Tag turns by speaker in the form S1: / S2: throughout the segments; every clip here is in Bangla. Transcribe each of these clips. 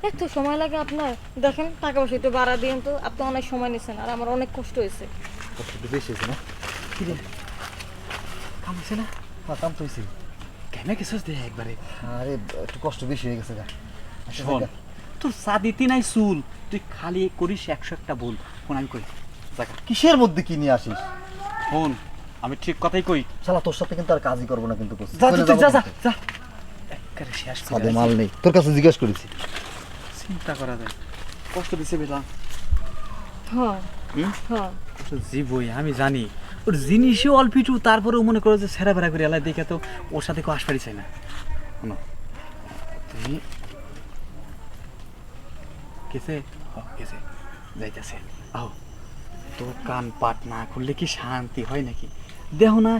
S1: এত সময় লাগে আপনার? দেখেন টাকা পয়সা একটু বাড়া দিন তো, আপনি অনেক সময় নিচ্ছেন আর আমার অনেক কষ্ট হয়েছে।
S2: কষ্ট একটু বেশি হয়েছে না? কি রে কাম হয়েছে না?
S3: হ্যাঁ কাম তো হয়েছে।
S2: কেন গেছিস দে একবারে?
S3: আরে একটু কষ্ট বেশি হয়ে গেছে গা। আচ্ছা,
S2: শোন,
S3: জায়গা।
S2: তোর চা দিতি নাই চুল, তুই খালি করিস 100 বল। ফোন আমি কই জায়গা
S3: কিসের মধ্যে কি নিয়ে আসিস?
S2: ফোন, আমি ঠিক কথাই কই।
S3: শালা তোর সাথে কিন্তু আর কাজই করবো না কিন্তু
S2: যা
S3: চলে
S2: তুই
S3: যাবো
S2: যা যা
S3: কিন্তু।
S2: যা একবারে শেষ করে
S3: ছাদে
S2: আইছি।
S3: মাল নেই, তোর কাছে জিজ্ঞেস করেছি।
S2: চিন্তা করা যায়, কষ্ট দিছে বেলা।
S1: হ্যাঁ
S2: হুম?
S1: হ্যাঁ।
S2: জীবই আমি জানি ওর জিনিসও অল্প একটু, তারপরেও মনে করো যে সেরা বেড়া করে এলাই দেখে তো ওর সাথে কেউ আসতে চাই না। শোনো তুমি গেছে গেছে যাইতেছে, আও তো কান পাট না খুললে কি শান্তি হয় নাকি? দেখো না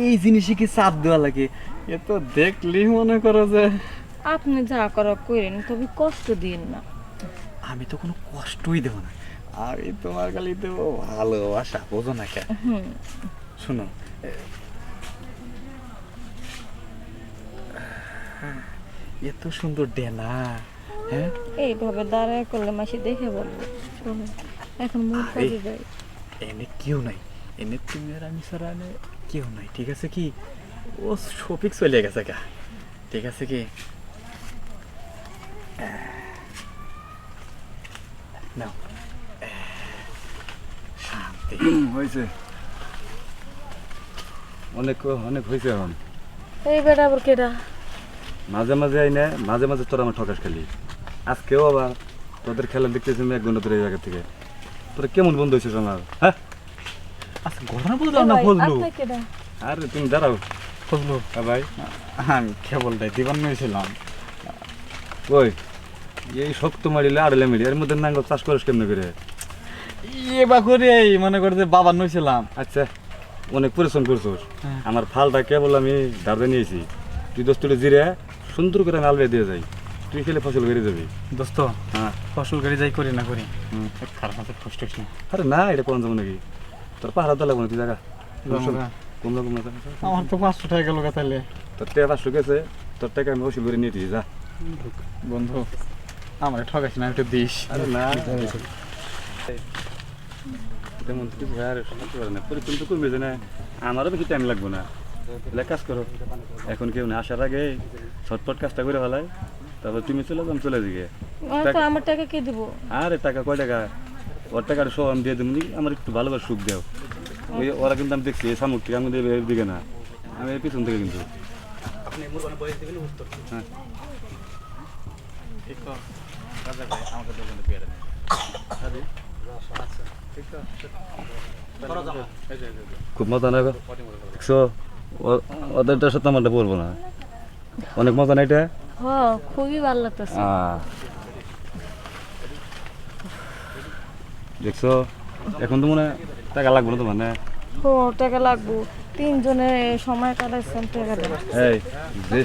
S2: এই জিনিসে কি চাপ দেওয়া লাগে, এ তো দেখলি মনে করো যে
S1: আপনি যা করা করেন, তবে কষ্ট দিন না।
S2: আমি তো কোনো কষ্টই দেবো না, আমি তোমার খালি দেবো ভালোবাসা, বোঝো না কেন?
S1: হুম।
S2: শোনো এত সুন্দর ডেনা, হ্যাঁ
S1: এইভাবে দাঁড়ায় করলে মাসি দেখে বলবো। শোনো, এখন মূল কাজে যাই।
S2: এনে কেউ নাই, এনে তুমি আর আমি ছাড়া এনে কেউ নাই, ঠিক আছে কি? ও শফিক চলে গেছে গা, ঠিক আছে কি? নাও শান্তি।
S4: হয়েছে অনেক অনেক হয়েছে। এখন
S1: এই বেটা আবার কেডা?
S4: মাঝে মাঝে আইনে মাঝে মাঝে তোরা আমার ঠকাস খেলি। আজকেও আবার তোদের খেলা দেখতেছি আমি 1 ঘন্টা ধরে এই জায়গা থেকে। তোরা কেমন বন্ধু হয়েছিস আমার? হ্যাঁ
S2: আচ্ছা ঘটনা বুঝলাম না, ফজলু
S1: আপনি কেডা?
S4: আরে তুমি দাঁড়াও।
S2: ফজলু
S4: হ্যাঁ ভাই,
S2: আমি কেবলটাই দিবান নিয়েছিলাম।
S4: ওই এই শক্ত মারিলে আড়লে মিলি এর মধ্যে নাঙ্গল চাষ করিস কেমনে করে?
S2: এবার করে মনে করে যে বাবার নইছিলাম।
S4: আচ্ছা অনেক পরিশ্রম করছোস।
S2: হ্যাঁ।
S4: আমার ফালটা কেবল আমি ধারতে নিয়েছি। তুই দোস্তটা জিরে সুন্দর করে আমি আলবে দিয়ে যাই, তুই খেলে ফসল বেরিয়ে যাবি।
S2: দোস্ত
S4: হ্যাঁ
S2: ফসল করে যাই করি না করি,
S4: হুম।
S2: খারাপ মাথায় কষ্ট হইস না।
S4: আরে না এটা কোন যাবো নাকি? তোর পাহাড় তো লাগবো না, তুই জায়গা
S2: জাগা।
S4: কমলা কমলা
S2: আমার তো 500 টাকা গেল তাইলে।
S4: তোর টাকা 500 গেছে, তোর টাকা আমি ওষুধ করে নিয়ে দিই যা।
S2: বন্ধু আমার ঠকাইস না, একটু দিস।
S4: আরে না তেমন তো কিছু আর শুনতে পারে না, পরিশ্রম তো কমে যায় না, আমারও বেশি টাইম লাগবে না। তাহলে কাজ করো, এখন কেউ না আসার আগে ছটপট কাজটা করে ফেলায়, তারপর তুমি চলে যাও, আমি চলে দিকে।
S1: তো আমার টাকা কে দিব?
S4: আরে টাকা কয় টাকা? ওর টাকাটা সব আমি দিয়ে দেবো, আমার একটু ভালোভাবে সুখ দাও। ওই ওরা কিন্তু আমি দেখছি এই সামুকটি আমি দেবে এর দিকে না, আমি এর পিছন থেকে কিন্তু। হ্যাঁ খুব মজা না দেখছো? ওদেরটার সাথে আমারটা পড়বো না, অনেক মজা না এটা।
S1: হ্যাঁ, খুবই ভালো লাগতেছে।
S4: দেখছো এখন তো মনে হয় টাকা লাগবে না তোমার না?
S1: ও টাকা লাগবো, 3 জনে সময় কাটাইছেন, টাকা দেবো।
S4: এই যে